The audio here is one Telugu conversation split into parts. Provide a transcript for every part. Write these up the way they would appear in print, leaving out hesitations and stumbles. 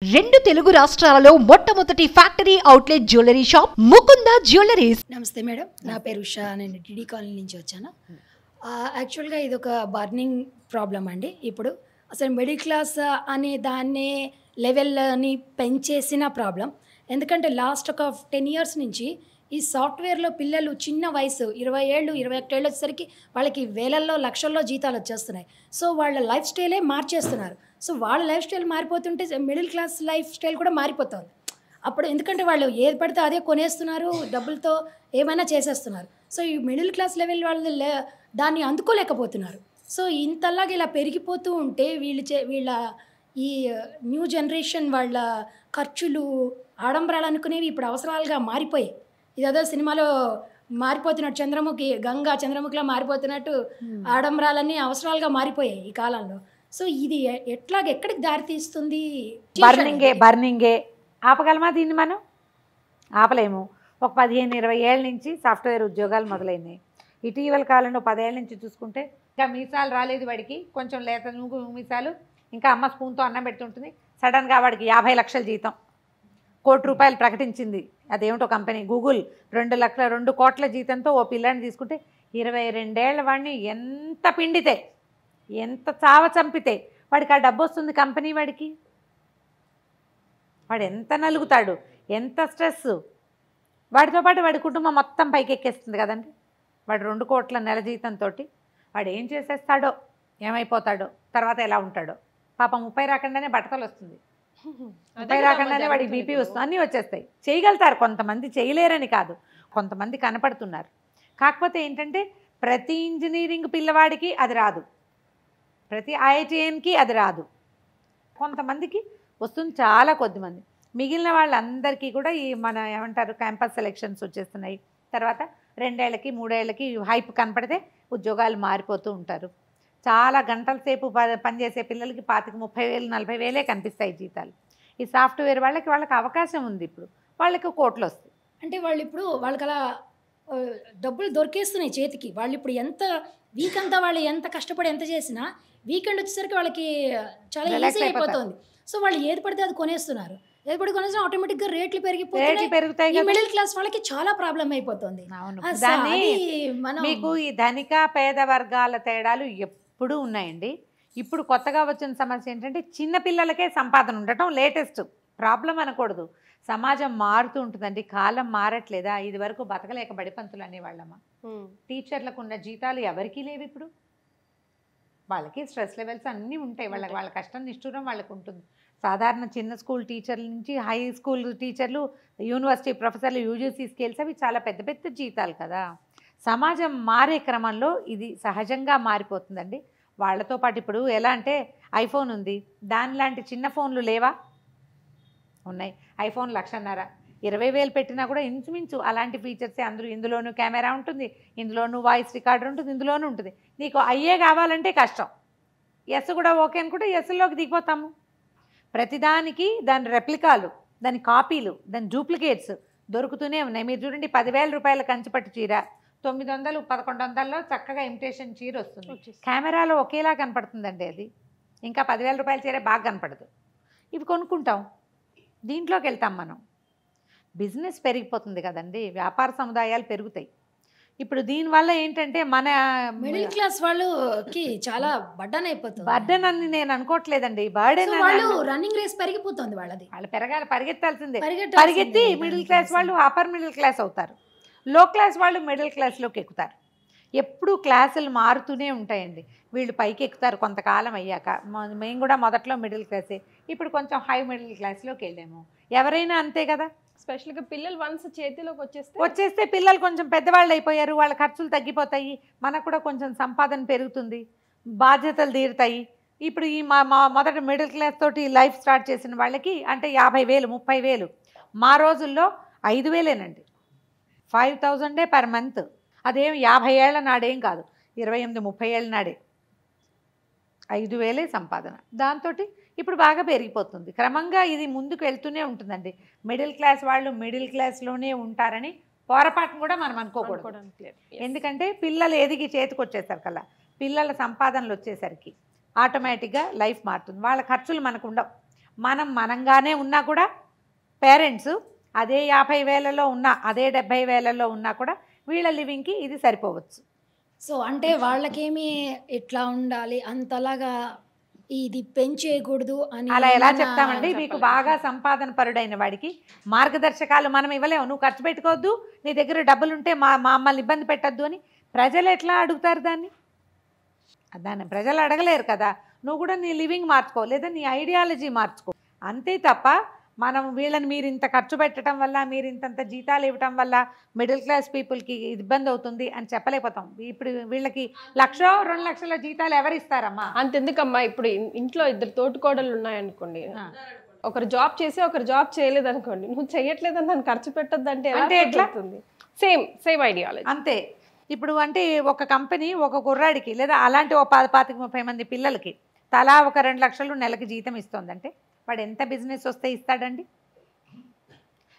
రెండు తెలుగు రాష్ట్రాలలో మొట్టమొదటి factory outlet jewellery shop Mukunda jewelleries. నమస్తే మేడం, నా పేరు ఉషా. నేను టీడీ కాలనీ నుంచి వచ్చాను. యాక్చువల్గా ఇది ఒక బర్నింగ్ ప్రాబ్లం అండి. ఇప్పుడు అసలు మిడిల్ క్లాస్ అనే దాన్నే లెవెల్ని పెంచేసిన ప్రాబ్లం. ఎందుకంటే లాస్ట్ ఒక 10 years నుంచి ఈ సాఫ్ట్వేర్లో పిల్లలు చిన్న వయసు 20 ఏళ్ళు 21 ఏళ్ళు వచ్చేసరికి వాళ్ళకి వేలల్లో లక్షల్లో జీతాలు వచ్చేస్తున్నాయి. సో వాళ్ళ లైఫ్ స్టైలే మార్చేస్తున్నారు. సో వాళ్ళ లైఫ్ స్టైల్ మారిపోతుంటే మిడిల్ క్లాస్ లైఫ్ స్టైల్ కూడా మారిపోతుంది. అప్పుడు ఎందుకంటే వాళ్ళు ఏది పడితే అదే కొనేస్తున్నారు, డబ్బులతో ఏమైనా చేసేస్తున్నారు. సో ఈ మిడిల్ క్లాస్ లెవెల్ వాళ్ళు దాన్ని అందుకోలేకపోతున్నారు. సో ఇంతలాగా ఇలా పెరిగిపోతూ ఉంటే వీళ్ళ ఈ న్యూ జనరేషన్ వాళ్ళ ఖర్చులు ఆడంబరాలు అనుకునేవి ఇప్పుడు అవసరాలుగా మారిపోయాయి. ఇదేదో సినిమాలో మారిపోతున్నట్టు గంగా చంద్రముఖిలో మారిపోతున్నట్టు ఆడంబరాలన్నీ అవసరాలుగా మారిపోయాయి ఈ కాలంలో. సో ఇది ఎక్కడికి దారితీస్తుంది? బర్నింగే ఆపగలమా దీన్ని? మనం ఆపలేము. ఒక 15-20 ఏళ్ళ నుంచి సాఫ్ట్వేర్ ఉద్యోగాలు మొదలైనాయి. ఇటీవల కాలంలో 10 ఏళ్ళ నుంచి చూసుకుంటే ఇంకా మీసాలు రాలేదు వాడికి, కొంచెం లేత మీసాలు, ఇంకా అమ్మ స్పూన్తో అన్నం పెడుతుంటుంది. సడన్గా వాడికి 50 లక్షల జీతం, ₹1 కోటి ప్రకటించింది. అదేమిటో కంపెనీ గూగుల్ 2 కోట్ల జీతంతో ఓ పిల్లాడిని తీసుకుంటే 22 ఏళ్ల వాడిని ఎంత పిండితే, ఎంత చావ చంపితే వాడికి ఆ డబ్బు వస్తుంది కంపెనీ వాడికి. వాడు ఎంత నలుగుతాడు, ఎంత స్ట్రెస్. వాడితో పాటు వాడి కుటుంబం మొత్తం పైకి ఎక్కేస్తుంది కదండి. వాడు 2 కోట్ల నెల జీతంతో వాడు ఏం చేసేస్తాడో, ఏమైపోతాడో, తర్వాత ఎలా ఉంటాడో. పాపం 30 రాకుండానే బట్టతలు వస్తుంది, 30 రాకుండానే వాడికి బీపీ వస్తుంది, అన్నీ వచ్చేస్తాయి. చేయగలుగుతారు కొంతమంది, చేయలేరని కాదు, కొంతమంది కనపడుతున్నారు. కాకపోతే ఏంటంటే ప్రతి ఇంజనీరింగ్ పిల్లవాడికి అది రాదు, ప్రతి ఐఐటిఎన్కి అది రాదు. కొంతమందికి వస్తుంది, చాలా కొద్దిమంది. మిగిలిన వాళ్ళందరికీ కూడా ఈ మన ఏమంటారు క్యాంపస్ సెలెక్షన్స్ వచ్చేస్తున్నాయి. తర్వాత 2 ఏళ్ళకి 3 ఏళ్ళకి హైప్ కనపడితే ఉద్యోగాలు మారిపోతూ ఉంటారు. చాలా గంటల సేపు పనిచేసే పిల్లలకి 25,000, 40,000 కనిపిస్తాయి జీతాలు. ఈ సాఫ్ట్వేర్ వాళ్ళకి అవకాశం ఉంది. ఇప్పుడు వాళ్ళకి కోట్లు వస్తాయి. అంటే వాళ్ళకి అలా డబ్బులు దొరికేస్తున్నాయి చేతికి. వాళ్ళు ఇప్పుడు ఎంత వీక్ అంతా వాళ్ళు ఎంత కష్టపడి ఎంత చేసినా వీకెండ్ వచ్చేసరికి వాళ్ళకి చాలా ఈజీ అయిపోతుంది. సో వాళ్ళు ఏది పడితే అది కొనేస్తున్నారు. ఏది పడి కొనేసినా ఆటోమేటిక్గా రేట్లు పెరుగుతాయి. మిడిల్ క్లాస్ వాళ్ళకి చాలా ప్రాబ్లం అయిపోతుంది. మీకు ఈ ధనిక పేద వర్గాల తేడాలు ఎప్పుడూ ఉన్నాయండి. ఇప్పుడు కొత్తగా వచ్చిన సమస్య ఏంటంటే చిన్నపిల్లలకే సంపాదన ఉండటం లేటెస్ట్ ప్రాబ్లం అనకూడదు. సమాజం మారుతూ ఉంటుందండి, కాలం మారట్లేదా? ఇది వరకు బతకలేక బడిపంతులు అనేవాళ్ళమ్మా. టీచర్లకు ఉన్న జీతాలు ఎవరికీ లేవు ఇప్పుడు. వాళ్ళకి స్ట్రెస్ లెవెల్స్ అన్నీ ఉంటాయి, వాళ్ళ కష్టం నిష్ఠూరం వాళ్ళకు ఉంటుంది. సాధారణ చిన్న స్కూల్ టీచర్ల నుంచి హై స్కూల్ టీచర్లు, యూనివర్సిటీ ప్రొఫెసర్లు, యూజీసీ స్కేల్స్, అవి చాలా పెద్ద పెద్ద జీతాలు కదా. సమాజం మారే క్రమంలో ఇది సహజంగా మారిపోతుందండి. వాళ్ళతో పాటు ఇప్పుడు ఎలా అంటే ఐఫోన్ ఉంది, దానిలాంటి చిన్న ఫోన్లు లేవా? ఉన్నాయి. ఐఫోన్ 1,50,000, 20,000 పెట్టినా కూడా ఇంచుమించు అలాంటి ఫీచర్సే. ఇందులోనూ కెమెరా ఉంటుంది, ఇందులోనూ వాయిస్ రికార్డర్ ఉంటుంది, ఇందులోనూ ఉంటుంది. నీకు అయ్యే కావాలంటే కష్టం. ఎస్ కూడా ఓకే అనుకుంటే ఎస్లోకి దిగిపోతాము. ప్రతిదానికి దాని రెప్లికాలు, దాని కాపీలు, దాని డూప్లికేట్స్ దొరుకుతూనే ఉన్నాయి. మీరు చూడండి, 10,000 రూపాయల కంచిపట్టు చీర 900, 1100లో చక్కగా ఇమిటేషన్ చీర వస్తుంది. కెమెరాలో ఒకేలా కనపడుతుందండి అది. ఇంకా 10,000 రూపాయల చీర బాగా కనపడదు. ఇవి కొనుక్కుంటాం, దీంట్లోకి వెళ్తాం మనం. బిజినెస్ పెరిగిపోతుంది కదండి, వ్యాపార సముదాయాలు పెరుగుతాయి. ఇప్పుడు దీనివల్ల ఏంటంటే మన మిడిల్ క్లాస్ వాళ్ళకి చాలా బర్డన్ అయిపోతుంది. బర్డన్ అని నేను అనుకోవట్లేదండి, బర్డెన్. రన్నింగ్ రేస్ పెరిగిపోతుంది వాళ్ళది. వాళ్ళు పరిగెత్తాల్సిందే. పరిగెత్తి మిడిల్ క్లాస్ వాళ్ళు అప్పర్ మిడిల్ క్లాస్ అవుతారు, లో క్లాస్ వాళ్ళు మిడిల్ క్లాస్లోకి ఎక్కుతారు. ఎప్పుడు క్లాసులు మారుతూనే ఉంటాయండి. వీళ్ళు పైకి ఎక్కుతారు కొంతకాలం అయ్యాక. మేము కూడా మొదట్లో మిడిల్ క్లాసే, ఇప్పుడు కొంచెం హై మిడిల్ క్లాస్లోకి వెళ్ళాము. ఎవరైనా అంతే కదా. స్పెషల్గా పిల్లలు వన్స్ చేతిలోకి వచ్చేస్తే పిల్లలు కొంచెం పెద్దవాళ్ళు అయిపోయారు, వాళ్ళ ఖర్చులు తగ్గిపోతాయి, మనకు కూడా కొంచెం సంపాదన పెరుగుతుంది, బాధ్యతలు తీరుతాయి. ఇప్పుడు ఈ మొదట మిడిల్ క్లాస్ తోటి లైఫ్ స్టార్ట్ చేసిన వాళ్ళకి అంటే 50,000, 30,000. మా రోజుల్లో 5,000 5,000 పర్ మంత్. అదేం 50 ఏళ్ల నాడేం కాదు, 28, 30 ఏళ్ళ నాడే 5,000 సంపాదన. దాంతో ఇప్పుడు బాగా పెరిగిపోతుంది. క్రమంగా ఇది ముందుకు వెళ్తూనే ఉంటుందండి. మిడిల్ క్లాస్ వాళ్ళు మిడిల్ క్లాస్లోనే ఉంటారని పొరపాటును కూడా మనం అనుకోకూడదు. ఎందుకంటే పిల్లలు ఎదిగి చేతికి వచ్చేసరికల్లా, పిల్లల సంపాదనలు వచ్చేసరికి ఆటోమేటిక్గా లైఫ్ మారుతుంది. వాళ్ళ ఖర్చులు మనకు ఉండవు. మనంగానే ఉన్నా కూడా పేరెంట్స్ అదే 50,000లో ఉన్నా అదే 70,000లో ఉన్నా కూడా వీళ్ళ లివింగ్కి ఇది సరిపోవచ్చు. సో అంటే వాళ్ళకేమి ఇట్లా ఉండాలి అంతలాగా ఇది పెంచేయకూడదు అని అలా ఎలా ఏమన్నా చెప్తామండి? మీకు బాగా సంపాదన పరుడైన వాడికి మార్గదర్శకాలు మనం ఇవ్వలేము. నువ్వు ఖర్చు పెట్టుకోవద్దు, నీ దగ్గర డబ్బులుంటే మా మమ్మల్ని ఇబ్బంది పెట్టద్దు అని ప్రజలు ఎట్లా అడుగుతారు దాన్ని? ప్రజలు అడగలేరు కదా. నువ్వు కూడా నీ లివింగ్ మార్చుకో, లేదా నీ ఐడియాలజీ మార్చుకో, అంతే తప్ప మనం వీళ్ళని మీరు ఇంత ఖర్చు పెట్టడం వల్ల, మీరు ఇంతంత జీతాలు ఇవ్వటం వల్ల మిడిల్ క్లాస్ పీపుల్కి ఇబ్బంది అవుతుంది అని చెప్పలేకపోతాం. ఇప్పుడు వీళ్ళకి 1,00,000 2,00,000 జీతాలు ఎవరు ఇస్తారమ్మా? అంతెందుకమ్మా, ఇప్పుడు ఇంట్లో 2 తోటికోడళ్ళు ఉన్నాయనుకోండి, ఒకరు జాబ్ చేసి ఒకరు జాబ్ చేయలేదు అనుకోండి, నువ్వు చేయట్లేదని దాన్ని ఖర్చు పెట్టద్దు అంటే ఎట్లా అవుతుంది? సేమ్ ఐడియాలజీ అంతే. ఇప్పుడు అంటే ఒక కంపెనీ ఒక కుర్రాడికి లేదా అలాంటి ఒక 25-30 మంది పిల్లలకి తలా ఒక 2 లక్షలు నెలకి జీతం ఇస్తుందంటే వాడు ఎంత బిజినెస్ వస్తే ఇస్తాడండి?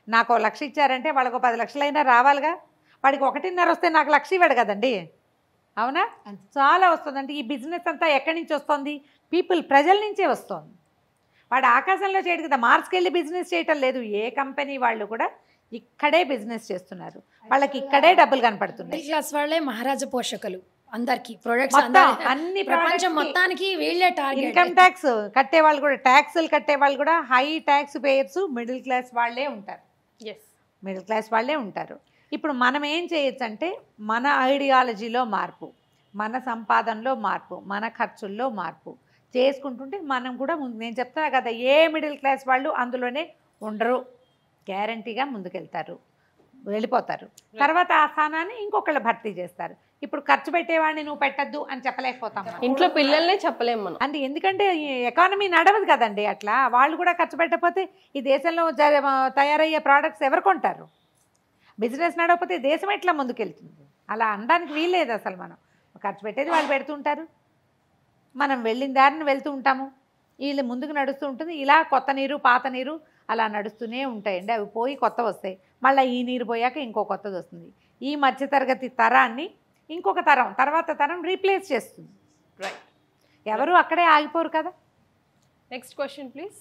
నాకు 1 లక్ష ఇచ్చారంటే వాళ్ళకు 10 లక్షలైనా రావాలిగా. వాడికి 1.5 వస్తే నాకు 1 లక్ష ఇవ్వడు కదండి, అవునా? చాలా వస్తుందండి. ఈ బిజినెస్ అంతా ఎక్కడి నుంచి వస్తుంది? ప్రజల నుంచే వస్తుంది. వాడు ఆకాశంలో చేయడు కదా, మార్స్కి వెళ్ళి బిజినెస్ చేయటం లేదు. ఏ కంపెనీ వాళ్ళు కూడా ఇక్కడే బిజినెస్ చేస్తున్నారు, వాళ్ళకి ఇక్కడే డబ్బులు కనపడుతున్నాయి. క్లాస్ వాళ్ళే మహారాజా పోషకులు అందరికి, ప్రొడక్ట్స్ అన్ని ప్రపంచం మొత్తానికి వీళ్ళే టార్గెట్. ఇన్కమ్ ట్యాక్స్ కట్టే వాళ్ళు కూడా, ట్యాక్సులు కట్టే వాళ్ళు కూడా high taxpayers middle class వాళ్ళే ఉంటారు. మిడిల్ క్లాస్ వాళ్ళే ఉంటారు. ఇప్పుడు మనం ఏం చేయొచ్చు అంటే మన ఐడియాలజీలో మార్పు, మన సంపాదనలో మార్పు, మన ఖర్చుల్లో మార్పు చేసుకుంటుంటే మనం కూడా నేను చెప్తున్నా కదా, ఏ మిడిల్ క్లాస్ వాళ్ళు అందులోనే ఉండరు, గ్యారంటీగా ముందుకెళ్తారు, వెళ్ళిపోతారు. తర్వాత ఆ స్థానాన్ని ఇంకొకళ్ళు భర్తీ చేస్తారు. ఇప్పుడు ఖర్చు పెట్టేవాడిని నువ్వు పెట్టద్దు అని చెప్పలేకపోతాం, ఇంట్లో పిల్లల్నే చెప్పలేము మనం. అంటే ఎందుకంటే ఎకానమీ నడవదు కదండి. అట్లా వాళ్ళు కూడా ఖర్చు పెట్టకపోతే ఈ దేశంలో తయారయ్యే ప్రోడక్ట్స్ ఎవరు కొంటారు? బిజినెస్ నడవకపోతే దేశం ఎట్లా ముందుకెళ్తుంది? అలా అనడానికి వీల్లేదు అసలు. మనం ఖర్చు పెట్టేది వాళ్ళు పెడుతుంటారు, మనం వెళ్ళిన దారిని వెళ్తూ ఉంటాము, వీళ్ళు ముందుకు నడుస్తూ ఉంటుంది. ఇలా కొత్త నీరు పాత నీరు అలా నడుస్తూనే ఉంటాయండి. అవి పోయి కొత్త వస్తాయి, మళ్ళీ ఈ నీరు పోయాక ఇంకో కొత్తది వస్తుంది. ఈ మధ్యతరగతి తరాన్ని ఇంకొక తరం, తర్వాత తరం రీప్లేస్ చేస్తుంది. రైట్, ఎవరు అక్కడే ఆగిపోరు కదా. Next question please.